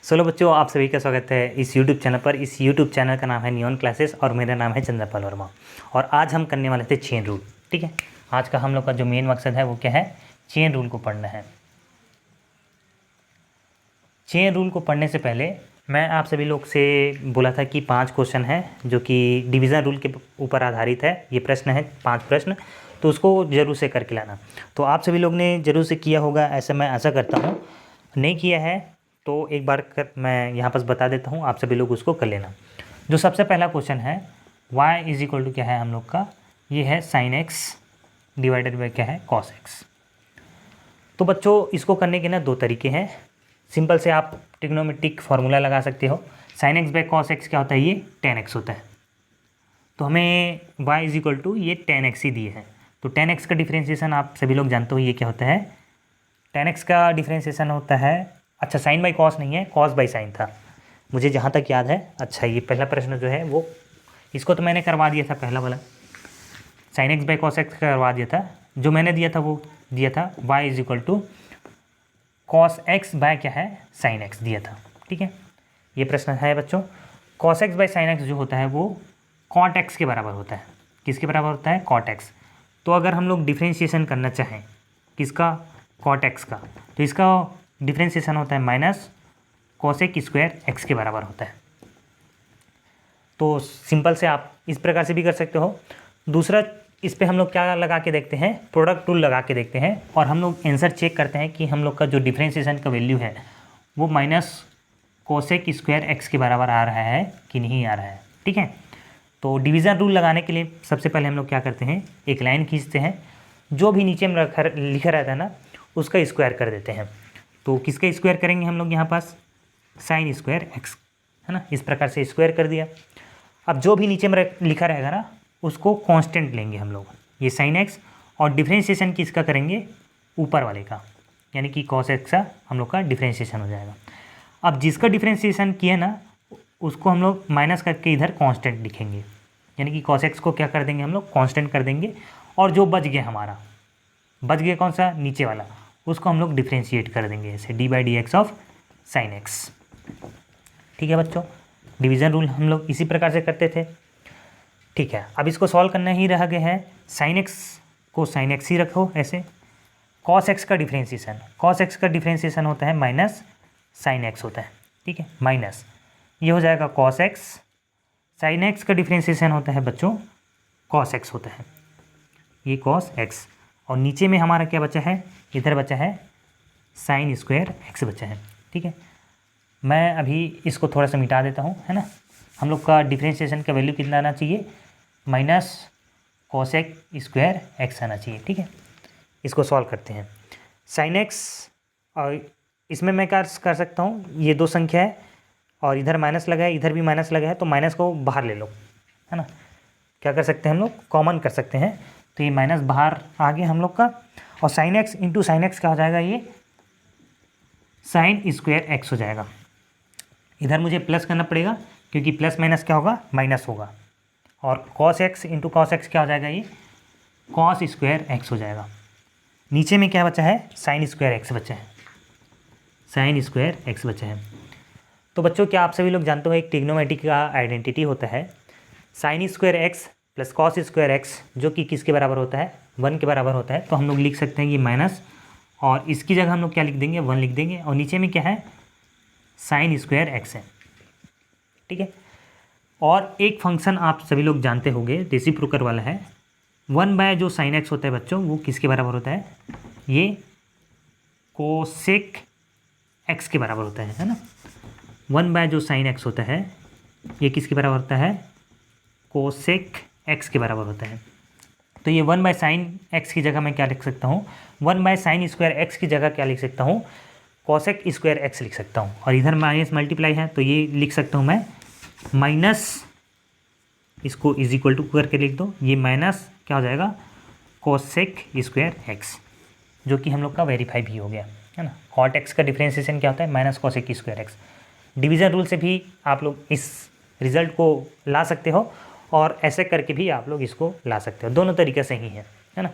Solo बच्चों, आप सभी का स्वागत है इस YouTube चैनल पर। इस YouTube चैनल का नाम है नियॉन क्लासेस और मेरा नाम है चंद्रपाल वर्मा। और आज हम करने वाले थे चेन रूल। ठीक है, आज का हम लोग का जो मेन मकसद है वो क्या है, चेन रूल को पढ़ना है। चेन रूल को पढ़ने से पहले मैं आप सभी लोग से बोला था कि 5 क्वेश्चन है जो कि डिवीज़न रूल के ऊपर आधारित है। ये प्रश्न है 5 प्रश्न, तो उसको ज़रूर से करके लाना। तो आप सभी लोग ने ज़रूर से किया होगा, ऐसा मैं आशा करता हूँ। नहीं किया है तो एक बार मैं यहाँ पर बता देता हूँ, आप सभी लोग उसको कर लेना। जो सबसे पहला क्वेश्चन है y इज इक्वल टू क्या है हम लोग का, ये है साइन एक्स डिवाइडेड बाई क्या है कॉस एक्स। तो बच्चों इसको करने के ना 2 तरीके हैं। सिंपल से आप ट्रिग्नोमेट्रिक फार्मूला लगा सकते हो। Sine x by cos x क्या होता है, ये tan x होता है। तो हमें y इज इक्वल टू ये tan x ही दिए हैं। तो tan x का डिफ्रेंशिएशन आप सभी लोग जानते हो, ये क्या होता है, tan x का डिफ्रेंशिएशन होता है, अच्छा साइन बाई कॉस नहीं है, कॉस बाई साइन था मुझे जहाँ तक याद है। अच्छा ये पहला प्रश्न जो है वो, इसको तो मैंने करवा दिया था, पहला वाला sine x by cos x करवा दिया था। जो मैंने दिया था वो दिया था y is equal to cos x by क्या है साइन एक्स दिया था। ठीक है, ये प्रश्न है बच्चों। Cos x by sine x जो होता है वो कॉट एक्स के बराबर होता है। किसके बराबर होता है, कॉट एक्स। तो अगर हम लोग डिफ्रेंशिएशन करना चाहें किसका, कॉट एक्स का, तो इसका डिफ्रेंशिएशन होता है माइनस कोसेक स्क्वायर एक्स के बराबर होता है। तो सिंपल से आप इस प्रकार से भी कर सकते हो। दूसरा, इस पे हम लोग क्या लगा के देखते हैं, प्रोडक्ट रूल लगा के देखते हैं और हम लोग आंसर चेक करते हैं कि हम लोग का जो डिफ्रेंशिएशन का वैल्यू है वो माइनस कोसेक स्क्वायर एक्स के बराबर आ रहा है कि नहीं आ रहा है। ठीक है, तो डिवीज़न रूल लगाने के लिए सबसे पहले हम लोग क्या करते हैं, एक लाइन खींचते हैं, जो भी नीचे में लिखा रहता है ना उसका स्क्वायर कर देते हैं। तो किसका स्क्वायर करेंगे हम लोग, यहाँ पास साइन स्क्वायर एक्स है ना, इस प्रकार से स्क्वायर कर दिया। अब जो भी नीचे में लिखा रहेगा ना उसको कांस्टेंट लेंगे हम लोग, ये साइन एक्स, और डिफ्रेंशिएशन किसका करेंगे, ऊपर वाले का, यानी कि कॉस एक्स का हम लोग का डिफ्रेंशिएशन हो जाएगा। अब जिसका डिफ्रेंशिएशन किया ना उसको हम लोग माइनस करके इधर कांस्टेंट लिखेंगे, यानी कि कॉस एक्स को क्या कर देंगे हम लोग, कांस्टेंट कर देंगे। और जो बच गया हमारा, बच गया कौन सा, नीचे वाला, उसको हम लोग डिफ्रेंशिएट कर देंगे ऐसे D by D x of sine x. ठीक है बच्चों, डिवीज़न रूल हम लोग इसी प्रकार से करते थे। ठीक है, अब इसको सॉल्व करना ही रह गया है। साइन एक्स को साइन एक्स ही रखो ऐसे। कॉस एक्स का डिफ्रेंशिएशन, कॉस एक्स का डिफ्रेंशिएशन होता है माइनस साइन एक्स होता है। ठीक है, माइनस ये हो जाएगा कॉस एक्स, साइन एक्स का डिफ्रेंशिएशन होता है बच्चों कॉस एक्स होता है, ये कॉस एक्स। और नीचे में हमारा क्या बचा है, इधर बचा है साइन स्क्वायर एक्स बचा है। ठीक है, मैं अभी इसको थोड़ा सा मिटा देता हूँ, है ना। हम लोग का डिफ्रेंशिएशन का वैल्यू कितना आना चाहिए, माइनस कोसेक स्क्वायर एक्स आना चाहिए। ठीक है, इसको सॉल्व करते हैं। साइन एक्स, और इसमें मैं क्या कर सकता हूँ, ये 2 संख्या है और इधर माइनस लगा है, इधर भी माइनस लगा है, तो माइनस को बाहर ले लो, है ना। क्या कर सकते हैं हम लोग, कॉमन कर सकते हैं। तो ये माइनस बाहर आ गया हम लोग का, और sine x into sine x क्या हो जाएगा, ये साइन स्क्वायर एक्स हो जाएगा। इधर मुझे प्लस करना पड़ेगा क्योंकि प्लस माइनस क्या होगा, माइनस होगा। और cos x into cos x क्या हो जाएगा, ये कॉस स्क्वायर एक्स हो जाएगा। नीचे में क्या बचा है, साइन स्क्वायर एक्स बचा है, साइन स्क्वायर एक्स बचा है। तो बच्चों क्या आप सभी लोग जानते हो एक ट्रिग्नोमेट्री का आइडेंटिटी होता है sine square x plus cos square x, जो कि किसके बराबर होता है, 1 के बराबर होता है। तो हम लोग लिख सकते हैं ये माइनस, और इसकी जगह हम लोग क्या लिख देंगे, 1 लिख देंगे, और नीचे में क्या है, साइन स्क्वायर एक्स है। ठीक है, और एक फंक्शन आप सभी लोग जानते होंगे रेसिप्रोकल वाला है, 1 बाय जो साइन एक्स होता है बच्चों वो किसके बराबर होता है, ये कोसेक एक्स के बराबर होता है ना। 1 बाय जो साइन एक्स होता है ये किसके बराबर होता है, कोसेक एक्स के बराबर होता है। तो ये 1 बाय साइन एक्स की जगह मैं क्या लिख सकता हूँ, 1 बाय साइन स्क्वायर एक्स की जगह क्या लिख सकता हूँ, कोसेक स्क्वायर एक्स लिख सकता हूँ। और इधर माइनस मल्टीप्लाई है तो ये लिख सकता हूँ मैं माइनस, इसको इज इक्वल टू करके लिख दो, ये माइनस क्या हो जाएगा, कोसेक स्क्वायर एक्स, जो कि हम लोग का वेरीफाई भी हो गया, है ना। कॉट एक्स का डिफ्रेंशिएशन क्या होता है, minus cosec square x. Division rule से भी आप लोग इस रिज़ल्ट को ला सकते हो और ऐसे करके भी आप लोग इसको ला सकते हो, दोनों तरीके से ही है ना।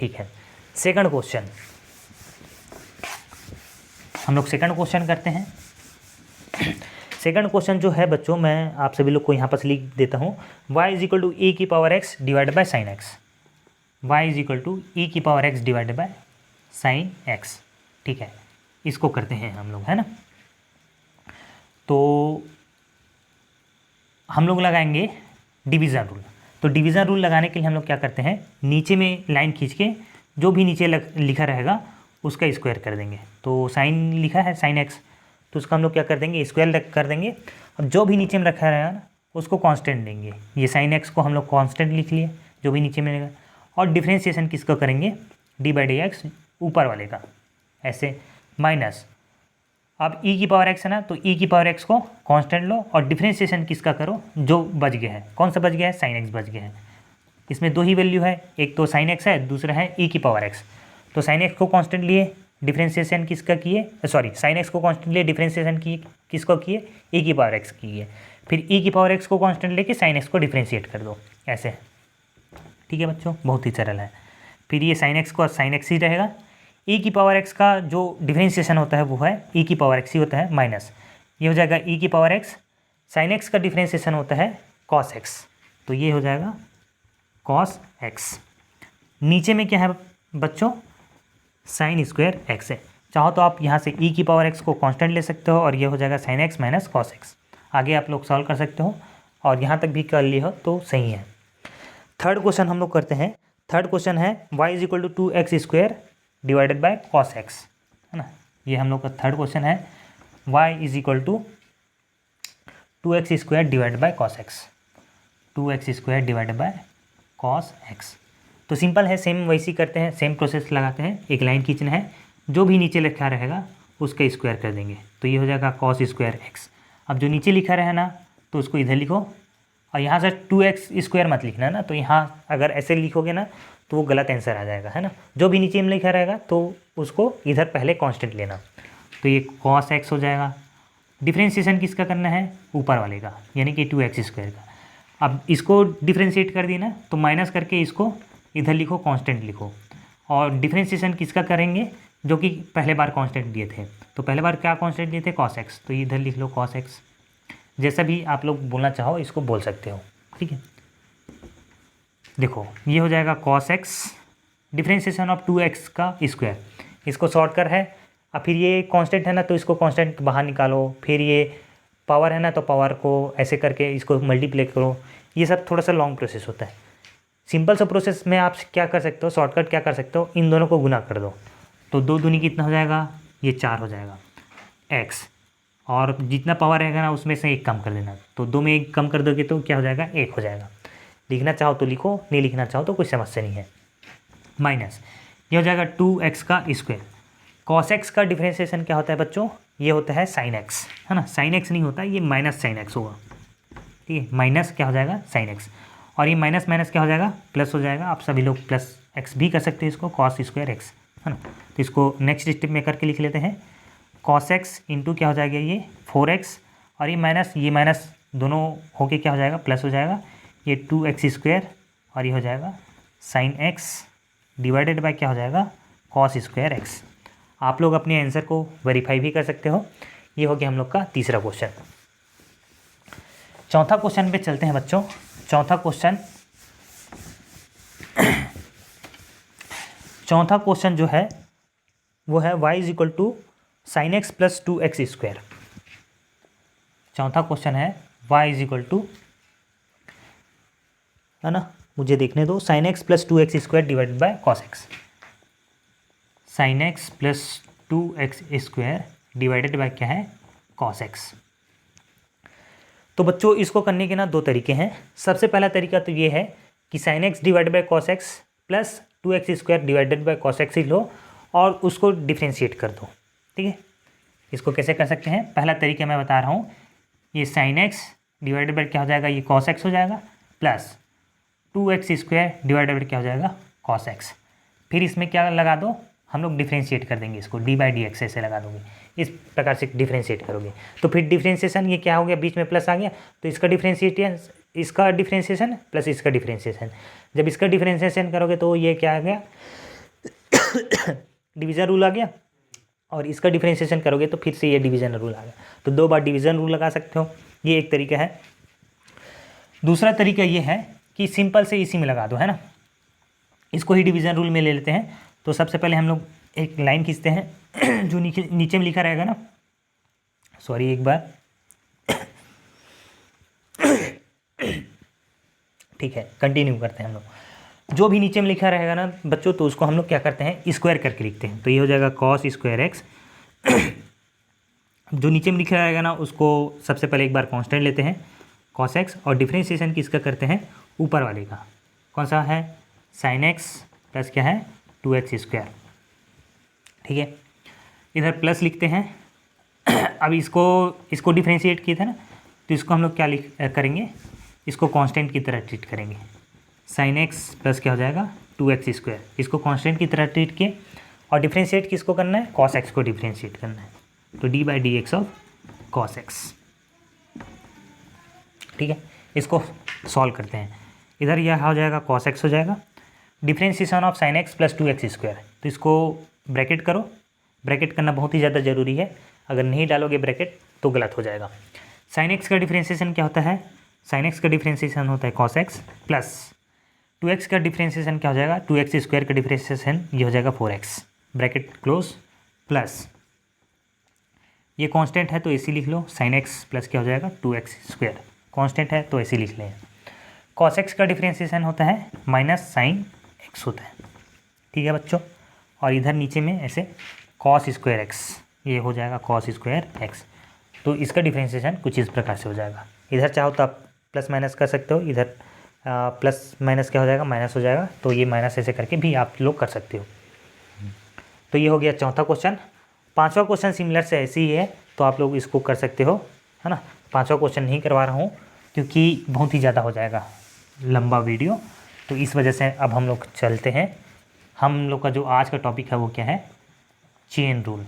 ठीक है, सेकंड क्वेश्चन हम लोग सेकंड क्वेश्चन करते हैं। सेकंड क्वेश्चन जो है बच्चों, मैं आप सभी लोग को यहाँ पर लिख देता हूँ, y is equal to e की power x divided by sine x. y is equal to e की power x divided by sine x. ठीक है, इसको करते हैं हम लोग, है ना। तो हम लोग लगाएंगे डिवीज़न रूल। तो डिवीज़न रूल लगाने के लिए हम लोग क्या करते हैं, नीचे में लाइन खींच के जो भी नीचे लिखा रहेगा उसका स्क्वायर कर देंगे। तो साइन लिखा है साइन एक्स, तो उसका हम लोग क्या कर देंगे, स्क्वायर कर देंगे। अब जो भी नीचे में रखा रहेगा ना उसको कांस्टेंट देंगे। ये साइन एक्स को हम लोग कांस्टेंट लिख लिए, जो भी नीचे में रहेगा। और डिफ्रेंशिएशन किसको करेंगे, डी बाई डी एक्स ऊपर वाले का, ऐसे माइनस। अब ई की पावर एक्स है ना, तो ई की पावर एक्स को कांस्टेंट लो और डिफ्रेंशिएशन किसका करो, जो बच गया है। कौन सा बच गया है, साइन एक्स बच गया है। इसमें दो ही वैल्यू है, एक तो साइन एक्स है, दूसरा है ई की पावर एक्स। तो साइन एक्स को कांस्टेंट लिए, डिफ्रेंशिएशन किसका किए, सॉरी साइन एक्स को कांस्टेंट लिए, डिफ्रेंशिएशन किए किसको किए, ई की पावर एक्स किए। फिर ई की पावर एक्स को कांस्टेंट लेके साइन एक्स को डिफ्रेंशिएट कर दो, ऐसे। ठीक है बच्चों, बहुत ही सरल है। फिर ये साइन एक्स को साइन एक्स ही रहेगा। ई की पावर एक्स का जो डिफ्रेंशिएशन होता है वो है ई की पावर एक्स ही होता है, माइनस ये हो जाएगा ई की पावर एक्स। साइन एक्स का डिफ्रेंशिएशन होता है कॉस एक्स, तो ये हो जाएगा कॉस एक्स। नीचे में क्या है बच्चों, साइन स्क्वायर एक्स है। चाहो तो आप यहाँ से ई की पावर एक्स को कांस्टेंट ले सकते हो और ये हो जाएगा sine x minus cos x. आगे आप लोग सॉल्व कर सकते हो और यहाँ तक भी कर लिए हो तो सही है। थर्ड क्वेश्चन हम लोग करते हैं। थर्ड क्वेश्चन है y is equal to 2x square divided by cos x, है ना। ये हम लोग का थर्ड क्वेश्चन है, y is equal to 2x square divided by cos x, 2x square divided by cos x. तो सिंपल है, सेम वैसी करते हैं, सेम प्रोसेस लगाते हैं। एक लाइन खींचना है, जो भी नीचे लिखा रहेगा उसका स्क्वायर कर देंगे, तो ये हो जाएगा कॉस स्क्वायर एक्स। अब जो नीचे लिखा रहे ना तो उसको इधर लिखो और यहाँ से 2x स्क्वायर मत लिखना ना, तो यहाँ अगर ऐसे लिखोगे ना तो वो गलत आंसर आ जाएगा, है ना। जो भी नीचे में लिखा रहेगा तो उसको इधर पहले कांस्टेंट लेना, तो ये कॉस एक्स हो जाएगा। डिफ्रेंशिएशन किसका करना है, ऊपर वाले का, यानी कि 2x स्क्वायर का। अब इसको डिफ्रेंशिएट कर दिया ना तो माइनस करके इसको इधर लिखो, कांस्टेंट लिखो। और डिफ्रेंशिएशन किसका करेंगे, जो कि पहले बार कांस्टेंट दिए थे। तो पहले बार क्या कांस्टेंट दिए थे, कॉस एक्स, तो इधर लिख लो कॉस एक्स। जैसा भी आप लोग बोलना चाहो इसको बोल सकते हो, ठीक है। देखो ये हो जाएगा cos x, differentiation of 2x का स्क्वायर, इसको शॉर्ट कर है। अब फिर ये कांस्टेंट है ना तो इसको कांस्टेंट बाहर निकालो। फिर ये पावर है ना तो पावर को ऐसे करके इसको मल्टीप्लाई करो। ये सब थोड़ा सा लॉन्ग प्रोसेस होता है। सिंपल सा प्रोसेस में आप क्या कर सकते हो, शॉर्टकट क्या कर सकते हो, इन दोनों को गुना कर दो, तो 2 दूनी कितना हो जाएगा, ये 4 हो जाएगा x। और जितना पावर रहेगा ना उसमें से 1 कम कर देना, तो 2 में 1 कम कर दोगे तो क्या हो जाएगा, 1 हो जाएगा। लिखना चाहो तो लिखो, नहीं लिखना चाहो तो कोई समस्या नहीं है। माइनस ये हो जाएगा 2x का स्क्वायर। कॉस एक्स का डिफ्रेंशिएशन क्या होता है बच्चों, ये होता है साइन एक्स, है ना। साइन एक्स नहीं होता, ये माइनस साइन एक्स होगा, ठीक है। माइनस क्या हो जाएगा, साइन एक्स। और ये माइनस माइनस क्या हो जाएगा, प्लस हो जाएगा। आप सभी लोग प्लस एक्स भी कर सकते हैं इसको, कॉस स्क्वायर एक्स, है ना। तो इसको नेक्स्ट स्टेप में करके लिख लेते हैं। कॉस एक्स इंटू क्या हो जाएगा, ये 4x, और ये माइनस दोनों होके क्या हो जाएगा, प्लस हो जाएगा। ये 2x स्क्वायर और ये हो जाएगा साइन एक्स डिवाइडेड बाय क्या हो जाएगा, कॉस स्क्वायर एक्स। आप लोग अपने आंसर को वेरीफाई भी कर सकते हो। ये हो गया हम लोग का तीसरा क्वेश्चन। चौथा क्वेश्चन पे चलते हैं बच्चों। चौथा क्वेश्चन जो है वो है y is equal to sine x plus 2x square. चौथा क्वेश्चन है y इज इक्वल टू, है ना, मुझे देखने दो, sine x plus 2x square divided by cos x. Sine x plus 2x square divided by क्या है, कॉस एक्स। तो बच्चों इसको करने के ना 2 तरीके हैं। सबसे पहला तरीका तो ये है कि sine x divided by cos x plus 2x square divided by cos x ही लो और उसको डिफ्रेंशिएट कर दो, ठीक है। इसको कैसे कर सकते हैं, पहला तरीका मैं बता रहा हूँ। ये साइन एक्स डिवाइडेड बाय क्या हो जाएगा, ये कॉस एक्स हो जाएगा, plus 2x square divided by क्या हो जाएगा, कॉस एक्स। फिर इसमें क्या लगा दो, हम लोग डिफ्रेंशिएट कर देंगे इसको, डी बाई डी एक्स ऐसे लगा दोगे, इस प्रकार से डिफ्रेंशिएट करोगे। तो फिर डिफ्रेंशिएशन ये क्या हो गया, बीच में प्लस आ गया, तो इसका डिफ्रेंशिएशन प्लस इसका डिफ्रेंशिएशन। जब इसका डिफ्रेंशिएशन करोगे तो ये क्या आ गया, डिवीज़न रूल आ गया। और इसका डिफरेंशिएशन करोगे तो फिर से ये डिवीज़न रूल आ गया। तो 2 बार डिवीज़न रूल लगा सकते हो, ये एक तरीका है। दूसरा तरीका ये है कि सिंपल से इसी में लगा दो, है ना, इसको ही डिवीज़न रूल में ले लेते हैं। तो सबसे पहले हम लोग एक लाइन खींचते हैं जो नीचे में लिखा रहेगा ना, सॉरी एक बार, ठीक है, कंटिन्यू करते हैं हम लोग। जो भी नीचे में लिखा रहेगा ना बच्चों, तो उसको हम लोग क्या करते हैं, स्क्वायर करके लिखते हैं। तो ये हो जाएगा कॉस स्क्वायर एक्स। जो नीचे में लिखा रहेगा ना उसको सबसे पहले एक बार कांस्टेंट लेते हैं कॉस एक्स, और डिफरेंशिएशन किसका करते हैं, ऊपर वाले का। कौन सा है, साइन एक्स प्लस क्या है, 2x स्क्वायर, ठीक है। इधर प्लस लिखते हैं। अब इसको डिफरेंशिएट किए थे ना, तो इसको हम लोग क्या करेंगे, इसको कांस्टेंट की तरह ट्रीट करेंगे। साइन एक्स प्लस क्या हो जाएगा, 2x स्क्वायर, इसको कांस्टेंट की तरह ट्रीट किए। और डिफरेंशिएट किसको करना है, कॉस एक्स को डिफरेंशिएट करना है। तो d/dx ऑफ कॉस एक्स, ठीक है। इसको सॉल्व करते हैं। इधर यह हो जाएगा कॉस एक्स हो जाएगा, differentiation of sine x plus 2x square. तो इसको ब्रैकेट करो, ब्रैकेट करना बहुत ही ज़्यादा ज़रूरी है, अगर नहीं डालोगे ब्रैकेट तो गलत हो जाएगा। साइन एक्स का डिफरेंशिएशन क्या होता है, साइन एक्स का डिफरेंशिएशन होता है कॉस एक्स, प्लस 2x का डिफरेंशिएशन क्या हो जाएगा, 2x स्क्वायर का डिफरेंशिएशन ये हो जाएगा 4x, ब्रैकेट क्लोज, प्लस ये कांस्टेंट है तो ऐसे लिख लो, साइन एक्स प्लस क्या हो जाएगा, 2x स्क्वायर, कांस्टेंट है तो ऐसे लिख लें। कॉस एक्स का डिफरेंशिएशन होता है माइनस साइन एक्स होता है, ठीक है बच्चों। और इधर नीचे में ऐसे कॉस स्क्वायर एक्स, ये हो जाएगा कॉस स्क्वायर एक्स। तो इसका डिफरेंशिएशन कुछ इस प्रकार से हो जाएगा। इधर चाहो तो आप प्लस माइनस कर सकते हो, इधर प्लस माइनस क्या हो जाएगा, माइनस हो जाएगा। तो ये माइनस ऐसे करके भी आप लोग कर सकते हो। तो ये हो गया चौथा क्वेश्चन। पांचवा क्वेश्चन सिमिलर से ऐसे ही है, तो आप लोग इसको कर सकते हो, है ना। पांचवा क्वेश्चन नहीं करवा रहा हूँ क्योंकि बहुत ही ज़्यादा हो जाएगा लंबा वीडियो, तो इस वजह से अब हम लोग चलते हैं। हम लोग का जो आज का टॉपिक है वो क्या है, चेन रूल,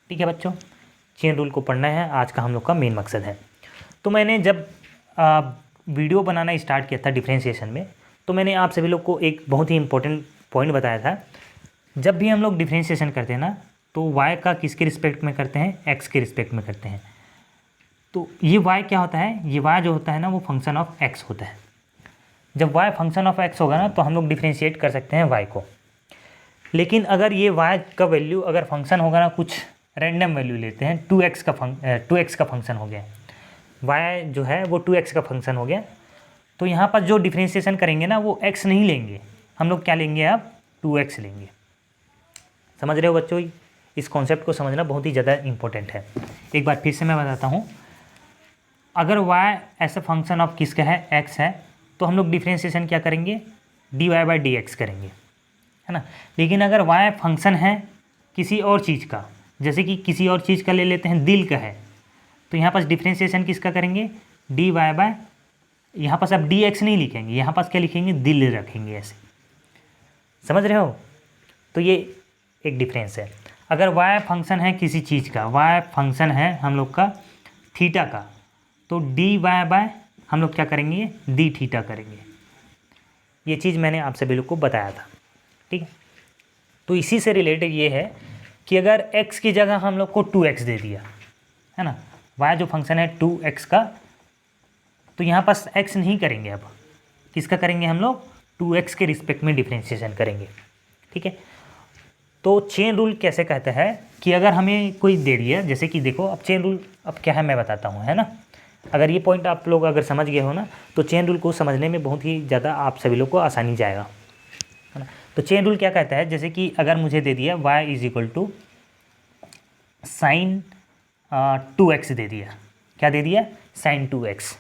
ठीक है बच्चों। चेन रूल को पढ़ना है, आज का हम लोग का मेन मकसद है। तो मैंने जब वीडियो बनाना स्टार्ट किया था डिफरेंशिएशन में, तो मैंने आप सभी लोग को एक बहुत ही इंपॉर्टेंट पॉइंट बताया था। जब भी हम लोग डिफरेंशिएशन करते हैं ना, तो y का किसके रिस्पेक्ट में करते हैं, x के रिस्पेक्ट में करते हैं। तो ये y क्या होता है, ये y जो होता है ना वो फंक्शन ऑफ x होता है। जब y फंक्शन ऑफ x होगा ना तो हम लोग डिफरेंशिएट कर सकते हैं y को। लेकिन अगर ये y का वैल्यू अगर फंक्शन होगा ना, कुछ रैंडम वैल्यू लेते हैं, 2x का फंक्शन हो गया, y जो है वो 2x का फंक्शन हो गया, तो यहाँ पर जो डिफरेंशिएशन करेंगे ना वो x नहीं लेंगे, हम लोग क्या लेंगे, अब 2x लेंगे। समझ रहे हो बच्चों, इस कॉन्सेप्ट को समझना बहुत ही ज़्यादा इंपॉर्टेंट है। एक बार फिर से मैं बताता हूँ, अगर y ऐसा फंक्शन ऑफ किसका है, x है, तो हम लोग डिफरेंशिएशन क्या करेंगे, dy/dx करेंगे, है ना। लेकिन अगर y फंक्शन है किसी और चीज़ का, जैसे कि किसी और चीज़ का ले लेते हैं, दिल का है, तो यहाँ पास डिफरेंशिएशन किसका करेंगे, dy/, यहाँ पास आप dx नहीं लिखेंगे, यहाँ पास क्या लिखेंगे, दिल रखेंगे ऐसे। समझ रहे हो, तो ये एक डिफरेंस है। अगर y फंक्शन है किसी चीज़ का, y फंक्शन है हम लोग का थीटा का, तो dy/, हम लोग क्या करेंगे, डी थीटा करेंगे। ये चीज़ मैंने आप सभी लोग को बताया था, ठीक है। तो इसी से रिलेटेड ये है कि अगर x की जगह हम लोग को 2x दे दिया, है ना, y जो फंक्शन है 2x का, तो यहाँ पास x नहीं करेंगे, अब किसका करेंगे, हम लोग 2x के रिस्पेक्ट में डिफरेंशिएशन करेंगे, ठीक है। तो चेन रूल कैसे कहता है कि अगर हमें कोई दे दिया, जैसे कि देखो, अब चेन रूल अब क्या है मैं बताता हूँ, है ना। अगर ये पॉइंट आप लोग अगर समझ गए हो ना, तो चेन रूल को समझने में बहुत ही ज़्यादा आप सभी लोग को आसानी जाएगा, है ना। तो चेन रूल क्या कहता है, जैसे कि अगर मुझे दे दिया y = sin 2x दे दिया, क्या दे दिया, sin 2x,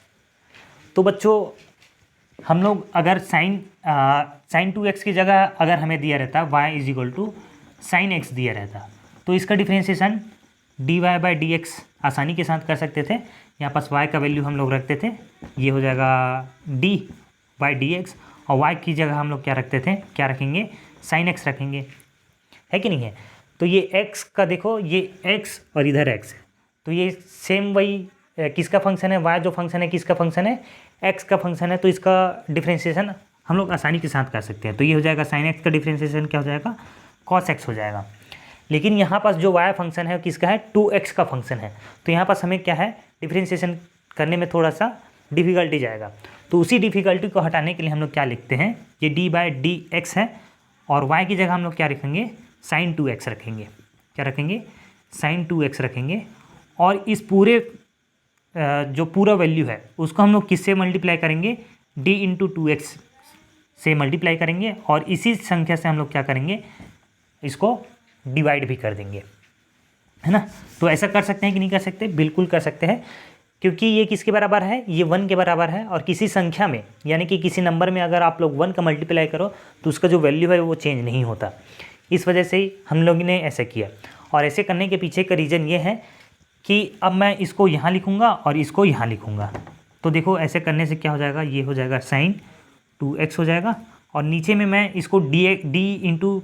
तो बच्चों हम लोग अगर sin 2x की जगह अगर हमें दिया रहता y = sin x दिया रहता, तो इसका डिफरेंशिएशन dy/dx आसानी के साथ कर सकते थे। यहाँ पास y का वैल्यू हम लोग रखते थे, ये हो जाएगा dy/dx, और y की जगह हम लोग क्या रखते थे, क्या रखेंगे, sin x रखेंगे, है कि नहीं है। तो ये x का देखो, ये x और इधर x है, तो ये सेम वही किसका फंक्शन है, y जो फंक्शन है किसका फंक्शन है, x का फंक्शन है, तो इसका डिफरेंशिएशन हम लोग आसानी के साथ कर सकते हैं। तो ये हो जाएगा sin x का डिफरेंशिएशन क्या हो जाएगा, cos x हो जाएगा। लेकिन यहाँ पास जो y फंक्शन है किसका है, 2x का फंक्शन है। तो यहाँ पास हमें क्या है, डिफ्रेंशिएशन करने में थोड़ा सा डिफिकल्टी जाएगा। तो उसी डिफिकल्टी को हटाने के लिए हम लोग क्या लिखते हैं, ये d/dx है और y की जगह हम लोग क्या रखेंगे, sin 2x रखेंगे। क्या रखेंगे, sin 2x रखेंगे। और इस पूरे जो पूरा वैल्यू है उसको हम लोग किससे मल्टीप्लाई करेंगे, d × 2x से मल्टीप्लाई करेंगे और इसी संख्या से हम लोग क्या करेंगे, इसको डिवाइड भी कर देंगे, है ना। तो ऐसा कर सकते हैं कि नहीं कर सकते, बिल्कुल कर सकते हैं, क्योंकि ये किसके बराबर है, ये 1 के बराबर है। और किसी संख्या में यानी कि किसी नंबर में अगर आप लोग 1 का मल्टीप्लाई करो तो उसका जो वैल्यू है वो चेंज नहीं होता। इस वजह से ही हम लोग ने ऐसा किया। और ऐसे करने के पीछे का रीज़न ये है कि अब मैं इसको यहाँ लिखूँगा और इसको यहाँ लिखूँगा। तो देखो ऐसे करने से क्या हो जाएगा, ये हो जाएगा sin 2x हो जाएगा और नीचे में मैं इसको d ×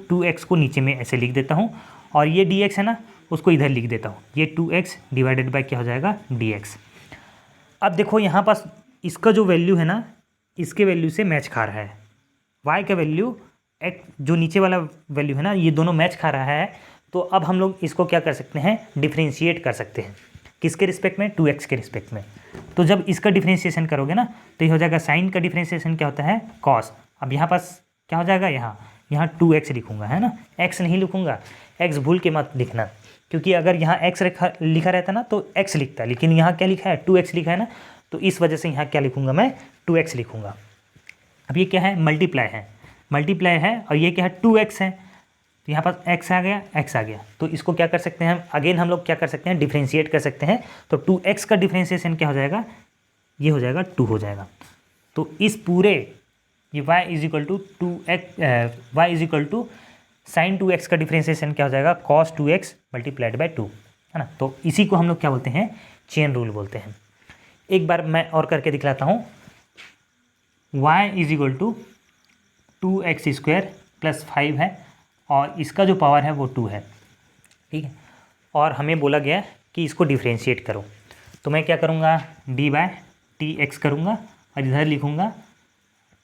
2x को नीचे में ऐसे लिख देता हूँ और ये dx है ना, उसको इधर लिख देता हूँ। ये 2x डिवाइडेड बाय क्या हो जाएगा, dx। अब देखो यहाँ पास इसका जो वैल्यू है ना, इसके वैल्यू से मैच खा रहा है। y का वैल्यू जो नीचे वाला वैल्यू है ना, ये दोनों मैच खा रहा है। तो अब हम लोग इसको क्या कर सकते हैं, डिफ्रेंशिएट कर सकते हैं। किसके रिस्पेक्ट में, 2x के रिस्पेक्ट में। तो जब इसका डिफ्रेंशिएशन करोगे ना तो ये हो जाएगा, साइन का डिफ्रेंशिएशन क्या होता है, कॉस। अब यहाँ पास क्या हो जाएगा, यहाँ 2x लिखूँगा, है ना, x नहीं लिखूँगा। x भूल के मत लिखना, क्योंकि अगर यहाँ x लिखा रहता ना तो x लिखता, लेकिन यहाँ क्या लिखा है, 2x लिखा है ना, तो इस वजह से यहाँ क्या लिखूँगा, मैं 2x लिखूँगा। अब ये क्या है, मल्टीप्लाई है और ये क्या है, 2x है। तो यहाँ पास x आ गया। तो इसको क्या कर सकते हैं हम, अगेन हम लोग क्या कर सकते हैं, डिफ्रेंशिएट कर सकते हैं। तो 2x का डिफ्रेंशिएशन क्या हो जाएगा, ये हो जाएगा 2 हो जाएगा। तो इस पूरे ये y = sin 2x का डिफ्रेंशिएशन क्या हो जाएगा, cos 2x मल्टीप्लाइड बाय 2, है ना। तो इसी को हम लोग क्या बोलते हैं, चेन रूल बोलते हैं। एक बार मैं और करके दिखलाता हूँ। y = 2x² + 5 है और इसका जो पावर है वो 2 है, ठीक है। और हमें बोला गया कि इसको डिफ्रेंशिएट करो। तो मैं क्या करूँगा, d/dx करूँगा और इधर लिखूँगा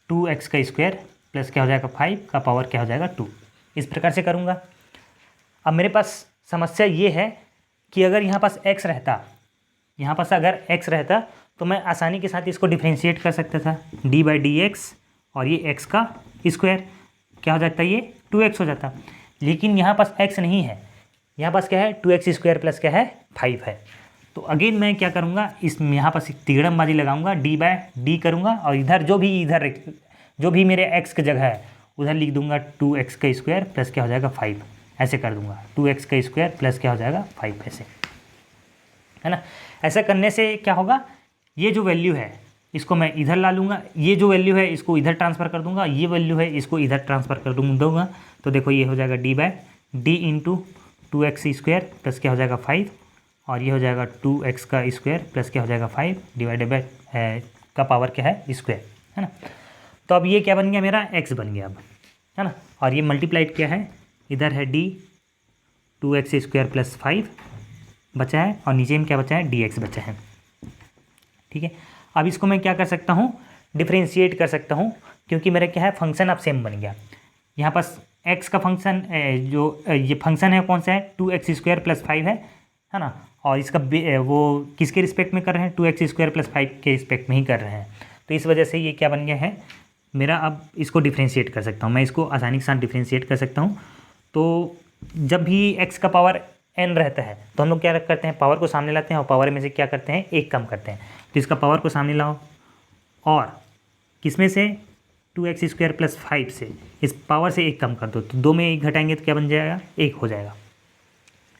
2x² प्लस क्या हो जाएगा, 5 का पावर क्या हो जाएगा, 2। इस प्रकार से करूँगा। अब मेरे पास समस्या ये है कि अगर यहाँ पास x रहता, तो मैं आसानी के साथ इसको डिफ्रेंशिएट कर सकता था, d/dx और ये x का स्क्वायर क्या हो जाता है, ये 2x हो जाता। लेकिन यहाँ पास x नहीं है, यहाँ पास क्या है, 2x² प्लस क्या है, 5 है। तो अगेन मैं क्या करूँगा, इस यहाँ पास तिगड़मबाजी लगाऊंगा, d/d करूँगा और इधर जो भी मेरे x की जगह है उधर लिख दूंगा 2x² प्लस क्या हो जाएगा, 5। ऐसे कर दूंगा 2x² प्लस क्या हो जाएगा, 5, ऐसे, है ना। ऐसा करने से क्या होगा, ये जो वैल्यू है इसको मैं इधर ला लूँगा, ये जो वैल्यू है इसको इधर ट्रांसफ़र कर दूंगा, ये वैल्यू है इसको इधर ट्रांसफ़र कर दूंगा। तो देखो ये हो जाएगा d/d × 2x² प्लस क्या हो जाएगा, 5 और ये हो जाएगा 2x² प्लस क्या हो जाएगा, 5 डिवाइडेड बाय का पावर क्या है, स्क्वायर, है ना। तो अब ये क्या बन गया, मेरा x बन गया अब, है ना। और ये मल्टीप्लाइड क्या है, इधर है d 2x² प्लस 5 बचा है और नीचे में क्या बचा है, dx बचा है, ठीक है। अब इसको मैं क्या कर सकता हूँ, डिफ्रेंशिएट कर सकता हूँ, क्योंकि मेरा क्या है, फंक्शन अब सेम बन गया। यहाँ पास x का फंक्शन जो ये फंक्शन है कौन सा है, 2x² प्लस 5 है ना। और इसका वो किसके रिस्पेक्ट में कर रहे हैं, 2x² प्लस 5 के रिस्पेक्ट में ही कर रहे हैं। तो इस वजह से ये क्या बन गया है मेरा, अब इसको डिफ्रेंशिएट कर सकता हूँ मैं, इसको आसानी के साथ डिफ्रेंशिएट कर सकता हूँ। तो जब भी x का पावर n रहता है तो हम लोग क्या करते हैं, पावर को सामने लाते हैं और पावर में से क्या करते हैं, 1 कम करते हैं। तो इसका पावर को सामने लाओ और किसमें से, 2x² प्लस 5 से इस पावर से 1 कम कर दो, तो 2 में 1 घटाएंगे तो क्या बन जाएगा, 1 हो जाएगा,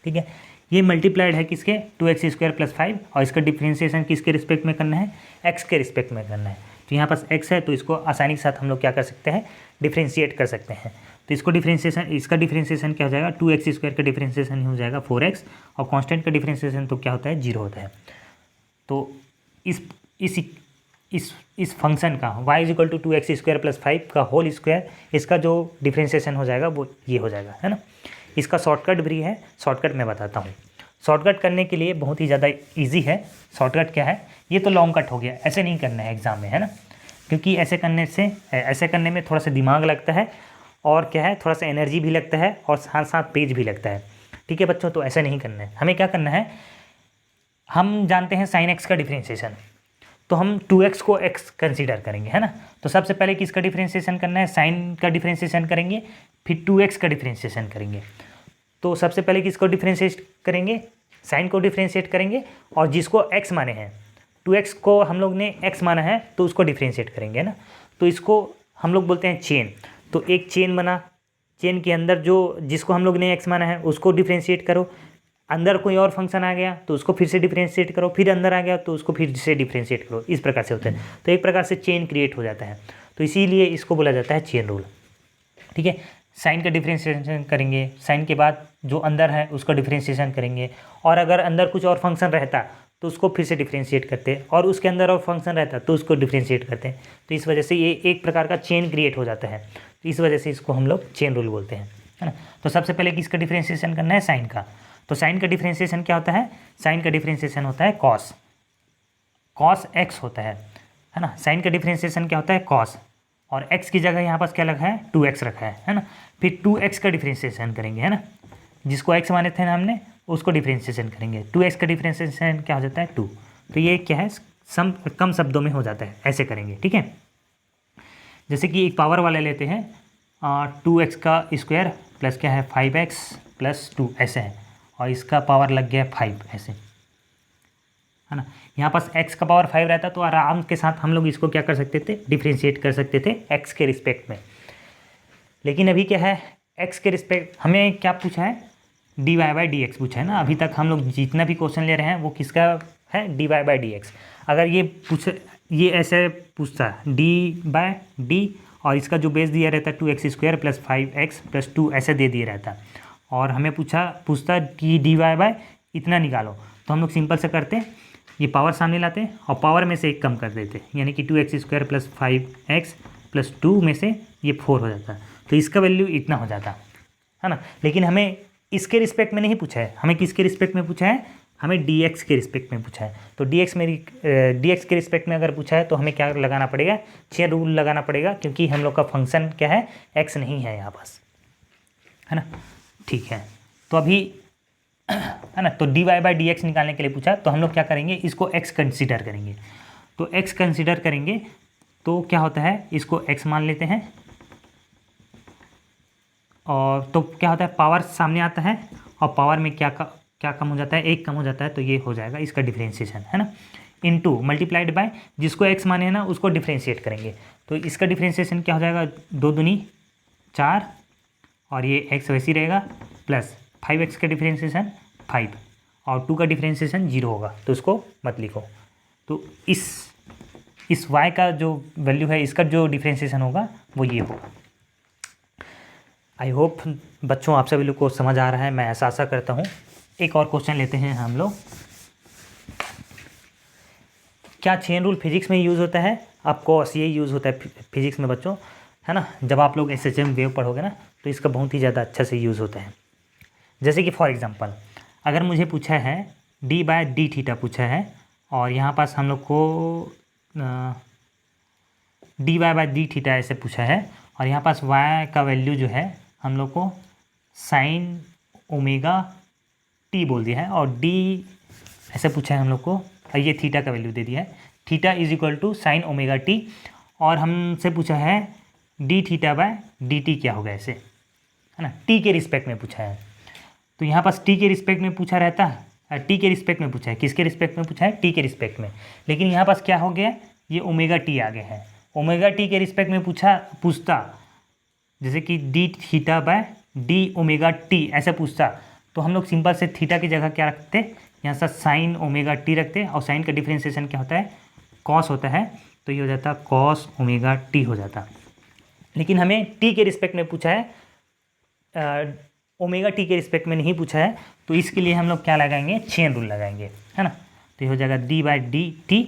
ठीक है। ये मल्टीप्लाइड है किसके, 2x² प्लस 5 और इसका डिफ्रेंशिएशन किसके रिस्पेक्ट में करना है, x के रिस्पेक्ट में करना है। तो यहाँ पास x है तो इसको आसानी के साथ हम लोग क्या कर सकते हैं, डिफ्रेंशिएट कर सकते हैं। तो इसका डिफ्रेंशिएशन क्या हो जाएगा, 2x² का डिफ्रेंशिएशन हो जाएगा 4x और कांस्टेंट का डिफ्रेंशिएशन तो क्या होता है, 0 होता है। तो इस फंक्शन का y = 2x² प्लस 5 का होल स्क्वायर, इसका जो डिफ्रेंशिएशन हो जाएगा वो ये हो जाएगा, है ना। इसका शॉर्टकट भी है, शॉर्टकट मैं बताता हूँ। शॉर्टकट करने के लिए बहुत ही ज़्यादा इजी है। शॉर्टकट क्या है, ये तो लॉन्ग कट हो गया, ऐसे नहीं करना है एग्ज़ाम में, है ना, क्योंकि ऐसे करने में थोड़ा सा दिमाग लगता है और क्या है, थोड़ा सा एनर्जी भी लगता है और साथ साथ पेज भी लगता है। ठीक है बच्चों, तो ऐसा नहीं करना है। हमें क्या करना है, हम जानते हैं साइन एक्स का डिफ्रेंशिएशन, तो हम 2x को x कंसीडर करेंगे, है ना। तो सबसे पहले किसका डिफ्रेंशिएशन करना है, साइन का डिफ्रेंशिएशन करेंगे, फिर 2x का डिफ्रेंशिएशन करेंगे। तो सबसे पहले किसको डिफ्रेंशिएट करेंगे, साइन को डिफ्रेंशिएट करेंगे, और जिसको x माने हैं, 2x को हम लोग ने x माना है तो उसको डिफ्रेंशिएट करेंगे, है ना। तो इसको हम लोग बोलते हैं चेन। तो एक चेन बना, चेन के अंदर जो जिसको हम लोग ने x माना है उसको डिफ्रेंशिएट करो, अंदर कोई और फंक्शन आ गया तो उसको फिर से डिफ्रेंशिएट करो, फिर अंदर आ गया तो उसको फिर से डिफ्रेंशिएट करो, इस प्रकार से होता है। तो एक प्रकार से चेन क्रिएट हो जाता है, तो इसीलिए इसको बोला जाता है चेन रूल। ठीक है, साइन का डिफ्रेंशिएशन करेंगे, साइन के बाद जो अंदर है उसका डिफ्रेंशिएशन करेंगे, और अगर अंदर कुछ और फंक्शन रहता तो उसको फिर से डिफ्रेंशिएट करते, और उसके अंदर और फंक्शन रहता तो उसको डिफ्रेंशिएट करते हैं। तो इस वजह से ये एक प्रकार का चेन क्रिएट हो जाता है, तो इस वजह से इसको हम लोग चेन रूल बोलते हैं, है ना। तो सबसे पहले किसका डिफ्रेंशिएशन करना है, साइन का। तो साइन का डिफ्रेंशिएशन क्या होता है, साइन का डिफ्रेंशिएशन होता है कॉस एक्स होता है ना। साइन का डिफ्रेंशिएशन क्या होता है, कॉस, और x की जगह यहाँ पास क्या रखा है, 2x रखा है ना। फिर 2x का डिफ्रेंशिएशन करेंगे, है ना, जिसको x माने थे ना हमने उसको डिफ्रेंशिएशन करेंगे। 2x का डिफ्रेंशिएशन क्या हो जाता है, 2। तो ये क्या है, कम शब्दों में हो जाता है, ऐसे करेंगे, ठीक है। जैसे कि एक पावर वाले लेते हैं 2x का स्क्वायर प्लस क्या है 5x प्लस 2 ऐसे है, और इसका पावर लग गया 5 ऐसे, है ना। यहाँ पास x का पावर 5 रहता तो आराम के साथ हम लोग इसको क्या कर सकते थे, डिफ्रेंशिएट कर सकते थे x के रिस्पेक्ट में। लेकिन अभी क्या है, x के रिस्पेक्ट हमें क्या पूछा है, dy/dx पूछा है ना। अभी तक हम लोग जितना भी क्वेश्चन ले रहे हैं वो किसका है, dy/dx। अगर ये ऐसे पूछता d/d, और इसका जो बेस दिया रहता है 2x² प्लस 5x प्लस 2 ऐसे दे दिया रहता, और हमें पूछता कि dy/ इतना निकालो, तो हम लोग सिंपल से करते, ये पावर सामने लाते और पावर में से एक कम कर देते, यानी कि 2x² प्लस 5x प्लस 2 में से ये 4 हो जाता, तो इसका वैल्यू इतना हो जाता, है ना। लेकिन हमें इसके रिस्पेक्ट में नहीं पूछा है, हमें किसके रिस्पेक्ट में पूछा है, हमें dx के रिस्पेक्ट में पूछा है। तो dx के रिस्पेक्ट में अगर पूछा है तो हमें क्या लगाना पड़ेगा, चेन रूल लगाना पड़ेगा, क्योंकि हम लोग का फंक्शन क्या है, x नहीं है यहाँ पास, है ना। ठीक है, तो अभी है ना, तो dy/dx निकालने के लिए पूछा, तो हम लोग क्या करेंगे, इसको x कंसीडर करेंगे। तो x कंसीडर करेंगे तो क्या होता है, इसको x मान लेते हैं, और तो क्या होता है, पावर सामने आता है, और पावर में क्या कम हो जाता है, एक कम हो जाता है, तो ये हो जाएगा इसका डिफ्रेंशिएशन, है ना। इनटू मल्टीप्लाइड बाय जिसको x माने है ना उसको डिफ्रेंशिएट करेंगे, तो इसका डिफ्रेंशिएशन क्या हो जाएगा, 2 दूनी 4, और ये x वैसे ही रहेगा, प्लस 5x का डिफ्रेंशिएशन 5, और 2 का डिफ्रेंशिएशन 0 होगा, तो इसको मत लिखो। तो इस y का जो वैल्यू है, इसका जो डिफ्रेंशिएशन होगा वो ये होगा। आई होप बच्चों आप सभी लोग को समझ आ रहा है, मैं ऐसा आशा करता हूँ। एक और क्वेश्चन लेते हैं हम लोग। क्या चेन रूल फिजिक्स में यूज़ होता है? ऑफकोर्स ये यूज़ होता है फिजिक्स में बच्चों, है ना। जब आप लोग SHM वेव पढ़ोगे ना तो इसका बहुत ही ज़्यादा अच्छा से यूज़ होता है। जैसे कि फॉर एग्जांपल अगर मुझे पूछा है d/d पूछा है, और यहाँ पास हम लोग को dy/d ऐसे पूछा है, और यहाँ पास y का वैल्यू जो है हम लोग को साइन ओमेगा टी बोल दिया है, और d ऐसे पूछा है हम लोग को, और ये थीटा का वैल्यू दे दिया है, थीटा = साइन ओमेगा टी, और हमसे पूछा है dθ/dt क्या होगा ऐसे, है ना, t के रिस्पेक्ट में पूछा है। तो यहाँ पास t के रिस्पेक्ट में पूछा रहता है, t के रिस्पेक्ट में पूछा है, किसके रिस्पेक्ट में पूछा है, t के रिस्पेक्ट में। लेकिन यहाँ पास क्या हो गया, ये ओमेगा टी आ गया है, ओमेगा टी के रिस्पेक्ट में पूछता जैसे कि dθ/d⍵t ऐसे पूछता, तो हम लोग सिंपल से थीटा की जगह क्या रखते, यहाँ से साइन ओमेगा टी रखते, और साइन का डिफ्रेंशिएशन क्या होता है, कॉस होता है, तो ये हो जाता कॉस ओमेगा टी हो जाता। लेकिन हमें टी के रिस्पेक्ट में पूछा है, ओमेगा टी के रिस्पेक्ट में नहीं पूछा है, तो इसके लिए हम लोग क्या लगाएंगे, चेन रूल लगाएंगे, है ना। तो ये हो जाएगा d/dt,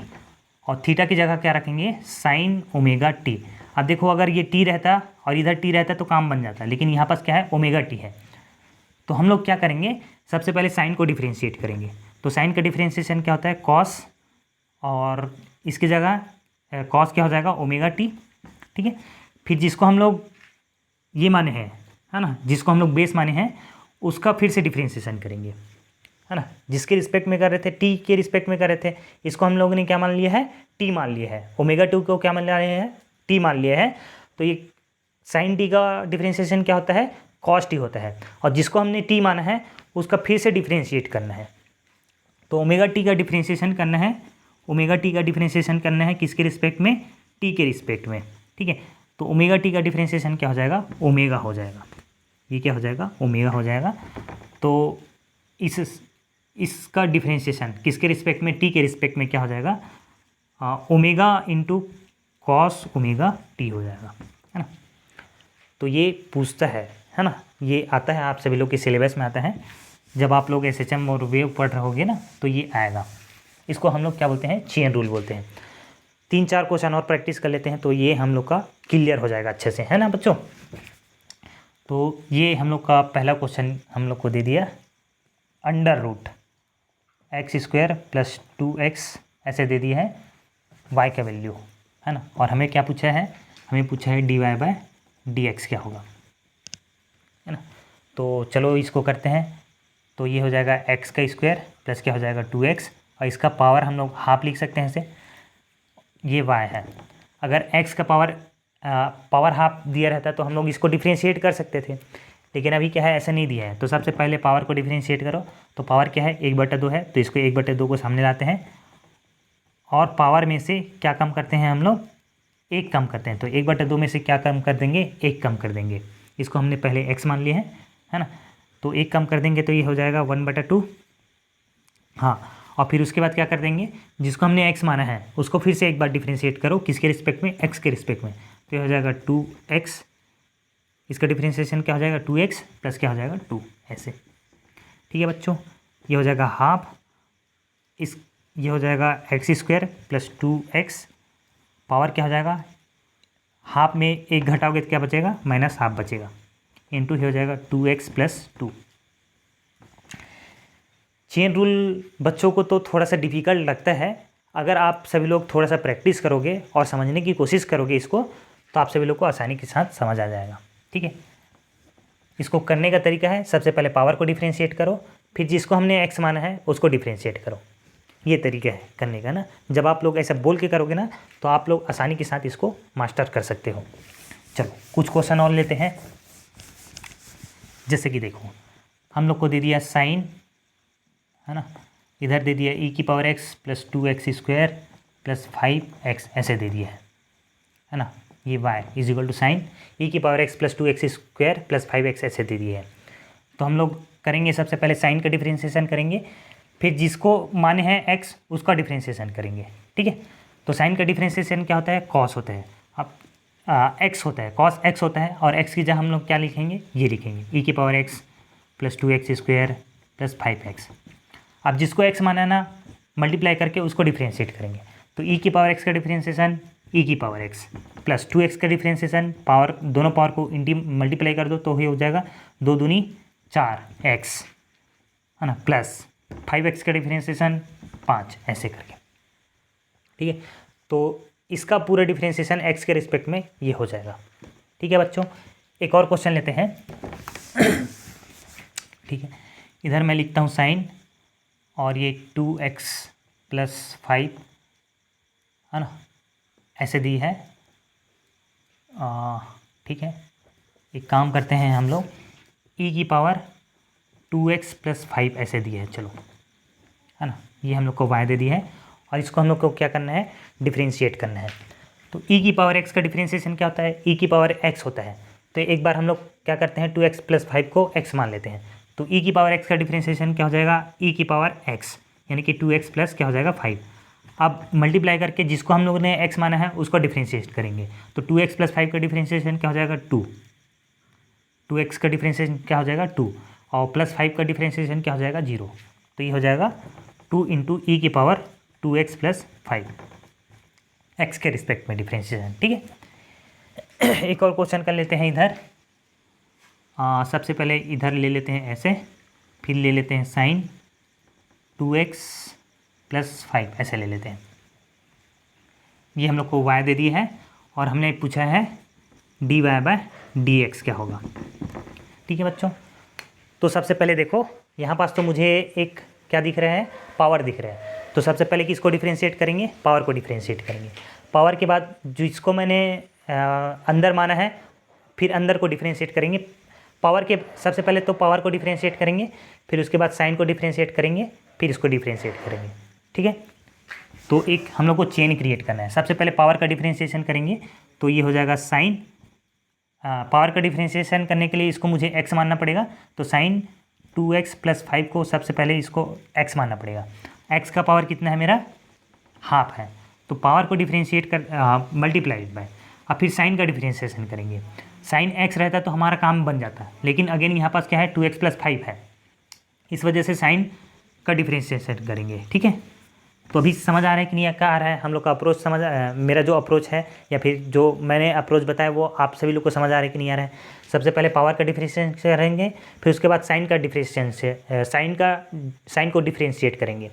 और थीटा की जगह क्या रखेंगे, साइन ओमेगा टी। अब देखो अगर ये टी रहता और इधर टी रहता तो काम बन जाता, लेकिन यहाँ पास क्या है, ओमेगा टी है। तो हम लोग क्या करेंगे, सबसे पहले साइन को डिफ्रेंशिएट करेंगे। तो साइन का डिफ्रेंशिएशन क्या होता है, कॉस, और इसकी जगह कॉस क्या हो जाएगा, ओमेगा टी, ठीक है। फिर जिसको हम लोग ये माने हैं, है ना, जिसको हम लोग बेस माने हैं, उसका फिर से डिफ्रेंशिएशन करेंगे, है ना। जिसके रिस्पेक्ट में कर रहे थे, टी के रिस्पेक्ट में कर रहे थे, इसको हम लोगों ने क्या मान लिया है, टी मान लिया है। ओमेगा 2 को क्या मान लिया है, टी मान लिया है। तो ये साइन टी का डिफ्रेंशिएशन क्या होता है, कॉस टी होता है। और जिसको हमने टी माना है उसका फिर से डिफ्रेंशिएट करना है। तो ओमेगा टी का डिफ्रेंशिएशन करना है, ओमेगा टी का डिफ्रेंशिएशन करना है किसके रिस्पेक्ट में, टी के रिस्पेक्ट में, ठीक है। तो ओमेगा टी का डिफ्रेंशिएशन क्या हो जाएगा, ओमेगा हो जाएगा। ये क्या हो जाएगा, ओमेगा हो जाएगा। तो इसका डिफ्रेंशिएशन किसके रिस्पेक्ट में, टी के रिस्पेक्ट में क्या हो जाएगा, omega into cos omega T हो जाएगा, है ना। तो ये पूछता है ना, ये आता है आप सभी लोग के सिलेबस में आता है। जब आप लोग एसएचएम और वेव पढ़ रहोगे ना तो ये आएगा। इसको हम लोग क्या बोलते हैं, चेन रूल बोलते हैं। 3-4 क्वेश्चन और प्रैक्टिस कर लेते हैं तो ये हम लोग का क्लियर हो जाएगा अच्छे से, है ना बच्चों। तो ये हम लोग का पहला क्वेश्चन हम लोग को दे दिया, अंडर रूट x² + 2x ऐसे दे दिया है y का वैल्यू, है ना। और हमें क्या पूछा है, हमें पूछा है dy/dx क्या होगा, है ना। तो चलो इसको करते हैं। तो ये हो जाएगा x² प्लस क्या हो जाएगा 2x, और इसका पावर हम लोग हाफ लिख सकते हैं इसे, ये y है। अगर x का पावर हाफ दिया रहता तो हम लोग इसको डिफ्रेंशिएट कर सकते थे, लेकिन अभी क्या है, ऐसा नहीं दिया है। तो सबसे पहले पावर को डिफ्रेंशिएट करो। तो पावर क्या है, 1/2 है, तो इसको 1/2 को सामने लाते हैं और पावर में से क्या कम करते हैं हम लोग, 1 कम करते हैं। तो 1/2 में से क्या कम कर देंगे, 1 कम कर देंगे। इसको हमने पहले x मान लिया है ना। तो 1 कम कर देंगे तो ये हो जाएगा 1/2। हाँ, और फिर उसके बाद क्या कर देंगे, जिसको हमने x माना है उसको फिर से एक बार डिफ्रेंशिएट करो, किसके रिस्पेक्ट में, x के रिस्पेक्ट में। तो ये हो जाएगा 2x, इसका डिफ्रेंशिएशन क्या हो जाएगा 2x प्लस क्या हो जाएगा 2 ऐसे, ठीक है बच्चों। ये हो जाएगा हाफ, ये हो जाएगा x² + 2x, पावर क्या हो जाएगा, हाफ में 1 घटाओगे तो क्या बचेगा, -हाफ बचेगा, इंटू ये हो जाएगा 2x + 2। चेन रूल बच्चों को तो थोड़ा सा डिफ़िकल्ट लगता है। अगर आप सभी लोग थोड़ा सा प्रैक्टिस करोगे और समझने की कोशिश करोगे इसको, तो आप सभी लोग को आसानी के साथ समझ आ जाएगा, ठीक है। इसको करने का तरीका है, सबसे पहले पावर को डिफ्रेंशिएट करो, फिर जिसको हमने x माना है उसको डिफ्रेंशिएट करो। ये तरीका है करने का ना। जब आप लोग ऐसा बोल के करोगे ना तो आप लोग आसानी के साथ इसको मास्टर कर सकते हो। चलो कुछ क्वेश्चन और लेते हैं। जैसे कि देखो, हम लोग को दे दिया साइन, है ना, इधर दे दिया e⁻x + 2x² + 5x ऐसे दे दिया है ना। ये y = sign e⁻x + 2x² + 5x ऐसे दे दिए है। तो हम लोग करेंगे सबसे पहले साइन का डिफ्रेंशिएशन करेंगे, फिर जिसको माने हैं x उसका डिफ्रेंशिएशन करेंगे, ठीक है। तो साइन का डिफ्रेंशिएशन क्या होता है, कॉस होता है। अब x होता है, कॉस x होता है, और x की जगह हम लोग क्या लिखेंगे, ये लिखेंगे e⁻x + 2x² + 5x। अब जिसको x माना है ना, मल्टीप्लाई करके उसको डिफ्रेंशिएट करेंगे। तो e⁻x का डिफ्रेंशिएशन e⁻x + 2x का डिफ्रेंशिएशन, पावर दोनों पावर को मल्टीप्लाई कर दो तो ये हो जाएगा 2 दूनी 4x, है ना, प्लस 5x का डिफ्रेंशिएशन 5 ऐसे करके, ठीक है। तो इसका पूरा डिफ्रेंशिएशन x के रिस्पेक्ट में ये हो जाएगा, ठीक है बच्चों। एक और क्वेश्चन लेते हैं, ठीक है। इधर मैं लिखता हूँ साइन, और ये 2x + 5, है ना, ऐसे दी है, ठीक है। एक काम करते हैं हम लोग, e⁻2x + 5 ऐसे दिए है, चलो, है ना। ये हम लोग को y दे दी है, और इसको हम लोग को क्या करना है, डिफ्रेंशिएट करना है। तो e⁻x का डिफ्रेंशिएशन क्या होता है, e⁻x होता है। तो एक बार हम लोग क्या करते हैं, 2x + 5 को x मान लेते हैं। तो e⁻x का डिफ्रेंशिएशन क्या हो जाएगा, e⁻x, यानी कि 2x प्लस क्या हो जाएगा 5। अब मल्टीप्लाई करके जिसको हम लोगों ने x माना है उसको डिफ्रेंशिएट करेंगे। तो 2x + 5 का डिफ्रेंशिएशन क्या हो जाएगा 2, 2x का डिफ्रेंशिएशन क्या हो जाएगा 2, और +5 का डिफ्रेंशिएशन क्या हो जाएगा 0। तो ये हो जाएगा 2 × e⁻2x + 5, x के रिस्पेक्ट में डिफ्रेंशिएशन, ठीक है। एक और क्वेश्चन कर लेते हैं इधर। सबसे पहले इधर ले लेते हैं ऐसे, फिर ले लेते हैं साइन 2x + 5 ऐसे ले लेते हैं। ये हम लोग को y दे दी है, और हमने पूछा है dy/dx क्या होगा, ठीक है बच्चों। तो सबसे पहले देखो यहाँ पास तो मुझे एक क्या दिख रहा है, पावर दिख रहा है। तो सबसे पहले किसको डिफ्रेंशिएट करेंगे, पावर को डिफ्रेंशिएट करेंगे। पावर के बाद जिसको मैंने अंदर माना है फिर अंदर को डिफ्रेंशिएट करेंगे। पावर के सबसे पहले तो पावर को डिफ्रेंशिएट करेंगे, फिर उसके बाद साइन को डिफ्रेंशिएट करेंगे, फिर इसको डिफ्रेंशिएट करेंगे। ठीक है, तो एक हम लोग को चेन क्रिएट करना है। सबसे पहले पावर का डिफ्रेंशिएशन करेंगे तो ये हो जाएगा साइन। पावर का डिफ्रेंशिएशन करने के लिए इसको मुझे x मानना पड़ेगा, तो साइन 2x + 5 को सबसे पहले इसको x मानना पड़ेगा। x का पावर कितना है मेरा, हाफ है, तो पावर को डिफ्रेंशिएट कर मल्टीप्लाइड बाय, अब फिर साइन का डिफ्रेंशिएशन करेंगे। साइन x रहता तो हमारा काम बन जाता, लेकिन अगेन यहाँ पास क्या है, 2x + 5 है, इस वजह से साइन का डिफ्रेंशिएशन करेंगे। ठीक है, तो अभी समझ आ रहा है कि नहीं क्या आ रहा है, हम लोग का अप्रोच समझ मेरा जो अप्रोच है या फिर जो मैंने अप्रोच बताया वो आप सभी लोग को समझ आ रहा है कि नहीं आ रहा है। सबसे पहले पावर का डिफ्रेंशिएशन करेंगे, फिर उसके बाद साइन का डिफ्रेंशिएशन साइन को डिफ्रेंशिएट करेंगे।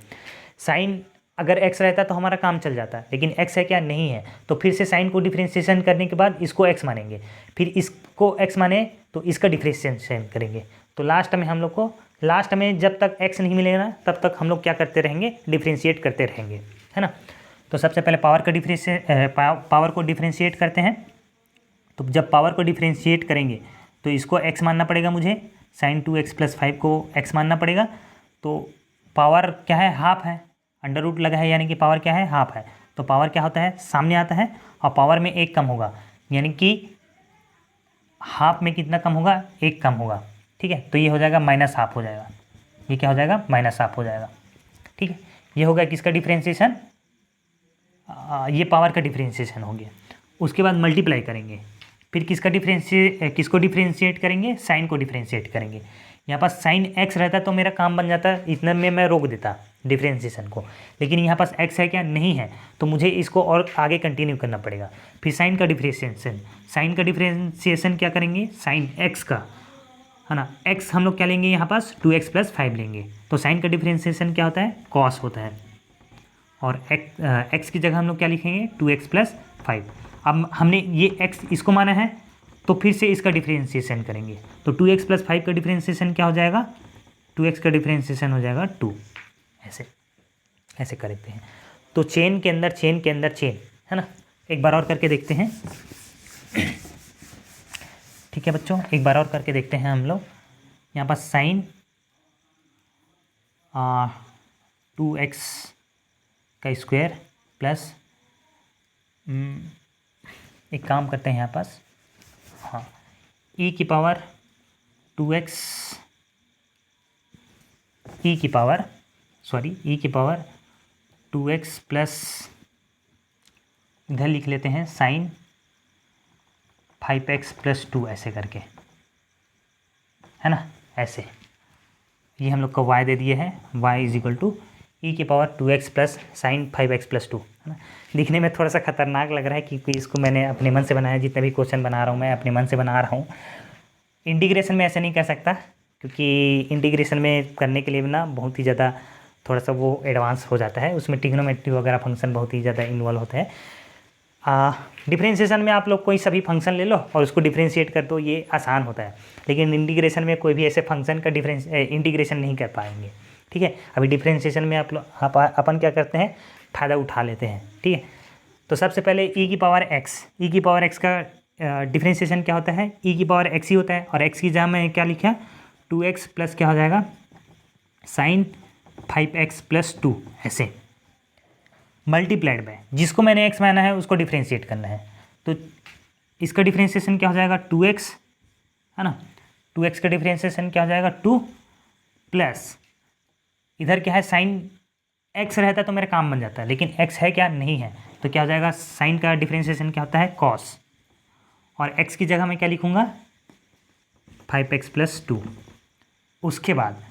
साइन अगर x रहता तो हमारा काम चल जाता, लेकिन x है क्या, नहीं है, तो फिर से साइन को डिफ्रेंशिएशन करने के बाद इसको x मानेंगे, फिर इसको x माने तो इसका डिफ्रेंशिएशन करेंगे। तो लास्ट में हम लोग को जब तक x नहीं मिलेगा ना तब तक हम लोग क्या करते रहेंगे, डिफ्रेंशिएट करते रहेंगे, है ना। तो सबसे पहले पावर को डिफ्रेंशिएट करते हैं। तो जब पावर को डिफ्रेंशिएट करेंगे तो इसको x मानना पड़ेगा मुझे, साइन 2x + 5 को x मानना पड़ेगा। तो पावर क्या है, हाफ है, अंडर रूट लगा है यानी कि पावर क्या है, हाफ है, तो पावर क्या होता है, सामने आता है, और पावर में एक कम होगा, यानी कि हाफ में कितना कम होगा, एक कम होगा। ठीक है, तो ये हो जाएगा -½ हो जाएगा, ये क्या हो जाएगा, -½ हो जाएगा। ठीक है, ये हो गया किसका डिफ्रेंशिएशन, ये पावर का डिफ्रेंशिएशन हो गया। उसके बाद मल्टीप्लाई करेंगे, फिर किसको डिफ्रेंशिएट करेंगे, साइन को डिफ्रेंशिएट करेंगे। यहाँ पास साइन x रहता तो मेरा काम बन जाता, इतने में मैं रोक देता डिफ्रेंशिएशन को, लेकिन यहाँ पास x है क्या, नहीं है, तो मुझे इसको और आगे कंटिन्यू करना पड़ेगा। फिर साइन का डिफ्रेंशिएशन क्या करेंगे, साइन x का, है ना, x हम लोग क्या लेंगे, यहाँ पास 2x + 5 लेंगे, तो साइन का डिफ्रेंशिएशन क्या होता है, कॉस होता है, और x की जगह हम लोग क्या लिखेंगे, 2x + 5। अब हमने ये x इसको माना है तो फिर से इसका डिफ्रेंशिएशन करेंगे, तो 2x + 5 का डिफ्रेंशिएशन क्या हो जाएगा, 2x का डिफ्रेंशिएशन हो जाएगा 2, ऐसे करते हैं। तो चेन के अंदर चेन, है ना। एक बार और करके देखते हैं, ठीक है बच्चों, एक बार और करके देखते हैं हम लोग। यहाँ पर साइन 2x का स्क्वायर प्लस एक काम करते हैं यहाँ पास, हाँ, e की पावर 2x प्लस इधर लिख लेते हैं साइन 5x + 2, ऐसे करके, है ना, ऐसे। ये हम लोग को y दे दिए हैं, y = e की power 2x plus sign 5x + 2, है ना। दिखने में थोड़ा सा खतरनाक लग रहा है क्योंकि इसको मैंने अपने मन से बनाया, जितने भी क्वेश्चन बना रहा हूँ मैं अपने मन से बना रहा हूँ। इंटीग्रेशन में ऐसे नहीं कर सकता, क्योंकि इंटीग्रेशन में करने के लिए ना बहुत ही ज़्यादा थोड़ा सा वो एडवांस हो जाता है, उसमें ट्रिग्नोमेट्री वगैरह फंक्शन बहुत ही ज़्यादा इन्वॉल्व होते हैं। डिफ्रेंशिएशन में आप लोग कोई सभी फंक्शन ले लो और उसको डिफ्रेंशिएट कर दो, ये आसान होता है, लेकिन इंटीग्रेशन में कोई भी ऐसे फंक्शन का इंटीग्रेशन नहीं कर पाएंगे। ठीक है, अभी डिफ्रेंशिएशन में अपन क्या करते हैं, फ़ायदा उठा लेते हैं। ठीक है, तो सबसे पहले e की पावर x का डिफ्रेंशिएशन क्या होता है, e की पावर x ही होता है, और x की जगह में क्या लिखा, 2x प्लस क्या हो जाएगा, साइन 5x + 2, ऐसे मल्टीप्लाइड बाय, जिसको मैंने x माना है उसको डिफ्रेंशिएट करना है, तो इसका डिफ्रेंशिएशन क्या हो जाएगा, 2x, है ना, 2x का डिफ्रेंशिएशन क्या हो जाएगा, 2 प्लस इधर क्या है, साइन x रहता है तो मेरा काम बन जाता है, लेकिन x है क्या, नहीं है, तो क्या हो जाएगा, साइन का डिफ्रेंशिएशन क्या होता है, कॉस, और x की जगह मैं क्या लिखूँगा, 5x + 2। उसके बाद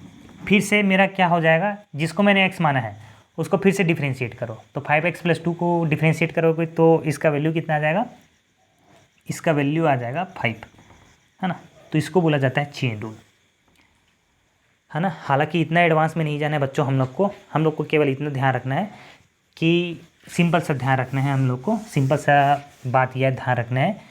फिर से मेरा क्या हो जाएगा, जिसको मैंने x माना है उसको फिर से डिफ्रेंशिएट करो, तो 5x + 2 को डिफ्रेंशिएट करोगे तो इसका वैल्यू कितना आ जाएगा, इसका वैल्यू आ जाएगा 5, है ना। तो इसको बोला जाता है चेन रूल, है ना। हालांकि इतना एडवांस में नहीं जाना है बच्चों, हम लोग को केवल इतना ध्यान रखना है कि सिंपल सा ध्यान रखना है, हम लोग को सिंपल सा बात यह ध्यान रखना है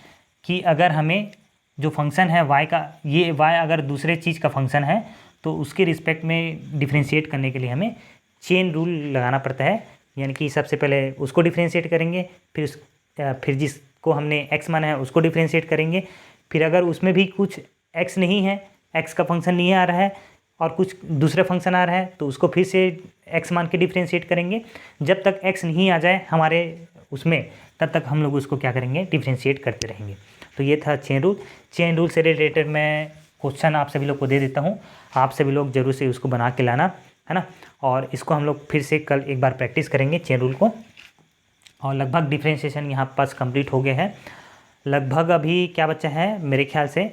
कि अगर हमें जो फंक्शन है y का, ये y अगर दूसरे चीज़ का फंक्शन है तो उसके रिस्पेक्ट में डिफ्रेंशिएट करने के लिए हमें चेन रूल लगाना पड़ता है। यानी कि सबसे पहले उसको डिफ्रेंशिएट करेंगे, फिर जिसको हमने x माना है उसको डिफ्रेंशिएट करेंगे, फिर अगर उसमें भी कुछ x नहीं है, x का फंक्शन नहीं आ रहा है और कुछ दूसरे फंक्शन आ रहा है तो उसको फिर से x मान के डिफ्रेंशिएट करेंगे। जब तक x नहीं आ जाए हमारे उसमें, तब तक हम लोग उसको क्या करेंगे, डिफ्रेंशिएट करते रहेंगे। तो ये था चेन रूल। चेन रूल से रिलेटेड मैं क्वेश्चन आप सभी लोग को दे देता हूँ, आप सभी लोग जरूर से उसको बना के लाना, है ना। और इसको हम लोग फिर से कल एक बार प्रैक्टिस करेंगे चेन रूल को। और लगभग डिफ्रेंशिएशन यहाँ पास कंप्लीट हो गया है। लगभग अभी क्या बचा है, मेरे ख्याल से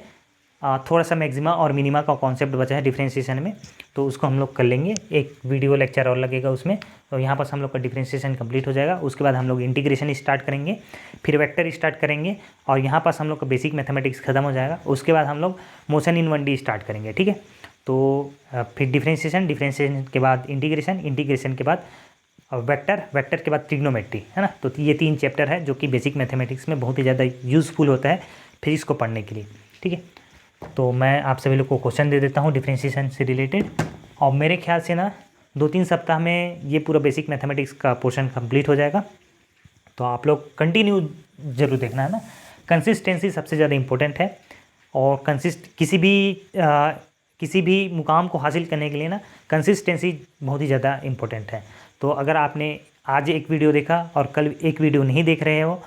थोड़ा सा मैक्सिमा और मिनिमा का कॉन्सेप्ट बचा है डिफ्रेंशिएशन में, तो उसको हम लोग कर लेंगे। एक वीडियो लेक्चर और लगेगा उसमें, तो यहाँ पर हम लोग का डिफ्रेंशिएशन कंप्लीट हो जाएगा। उसके बाद हम लोग इंटीग्रेशन स्टार्ट करेंगे, फिर वेक्टर स्टार्ट करेंगे, और यहाँ पास हम लोग का बेसिक मैथमेटिक्स खत्म हो जाएगा। उसके बाद हम लोग मोशन इन 1D स्टार्ट करेंगे, ठीक है। तो फिर डिफ्रेंशिएशन के बाद इंटीग्रेशन के बाद वेक्टर के बाद ट्रिग्नोमेट्री, है ना। तो ये 3 चैप्टर है जो कि बेसिक मैथमेटिक्स में बहुत ही ज़्यादा यूज़फुल होता है फिजिक्स को पढ़ने के लिए, ठीक है। तो मैं आप सभी लोग को क्वेश्चन दे देता हूँ डिफ्रेंशिएशन से रिलेटेड, और मेरे ख्याल से ना 2-3 सप्ताह में ये पूरा बेसिक मैथमेटिक्स का पोर्शन कंप्लीट हो जाएगा। तो आप लोग कंटिन्यू जरूर देखना, है ना। कंसिस्टेंसी सबसे ज़्यादा इम्पोर्टेंट है, और किसी भी मुकाम को हासिल करने के लिए ना कंसिस्टेंसी बहुत ही ज़्यादा इम्पोर्टेंट है। तो अगर आपने आज एक वीडियो देखा और कल एक वीडियो नहीं देख रहे हो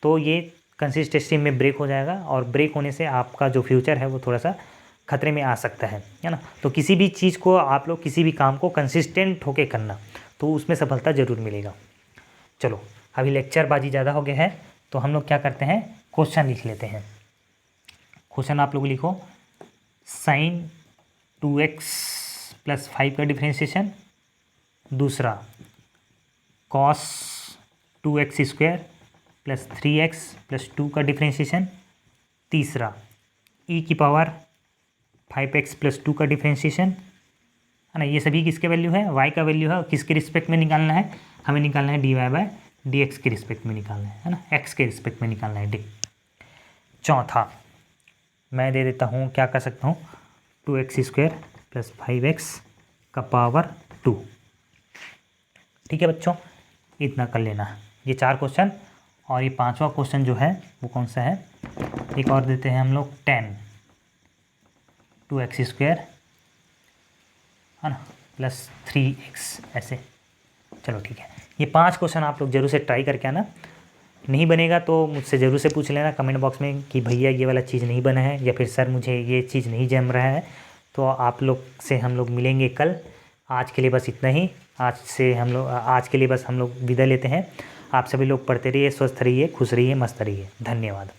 तो ये कंसिस्टेंसी में ब्रेक हो जाएगा, और ब्रेक होने से आपका जो फ्यूचर है वो थोड़ा सा खतरे में आ सकता है ना। तो किसी भी चीज़ को आप लोग, किसी भी काम को कंसिस्टेंट होके करना, तो उसमें सफलता ज़रूर मिलेगा। चलो अभी लेक्चरबाजी ज़्यादा हो गया है, तो हम लोग क्या करते हैं, क्वेश्चन लिख लेते हैं। क्वेश्चन आप लोग लिखो, sin 2x + 5 का डिफ्रेंशिएशन, दूसरा cos 2x² + 3x + 2 का डिफ्रेंशिएशन, तीसरा e⁻⁵ + 2 का डिफ्रेंशिएशन, है ना। ये सभी किसके वैल्यू है, y का वैल्यू है, और किसके रिस्पेक्ट में निकालना है, हमें निकालना है dy/dx के रिस्पेक्ट में निकालना है ना, x के रिस्पेक्ट में निकालना है। चौथा मैं दे देता हूँ, क्या कर सकता हूँ, 2x² + 5x का पावर 2, ठीक है बच्चों। इतना कर लेना, ये 4 क्वेश्चन। और ये 5वां क्वेश्चन जो है वो कौन सा है, एक और देते हैं हम लोग, 10 2x², है ना, + 3x, ऐसे। चलो ठीक है, ये 5 क्वेश्चन आप लोग जरूर से ट्राई करके आना। नहीं बनेगा तो मुझसे ज़रूर से पूछ लेना कमेंट बॉक्स में कि भैया ये वाला चीज़ नहीं बना है, या फिर सर मुझे ये चीज़ नहीं जम रहा है। तो आप लोग से हम लोग मिलेंगे कल। आज के लिए बस इतना ही। आज के लिए बस हम लोग विदा लेते हैं। आप सभी लोग पढ़ते रहिए, स्वस्थ रहिए, खुश रहिए, मस्त रहिए। धन्यवाद।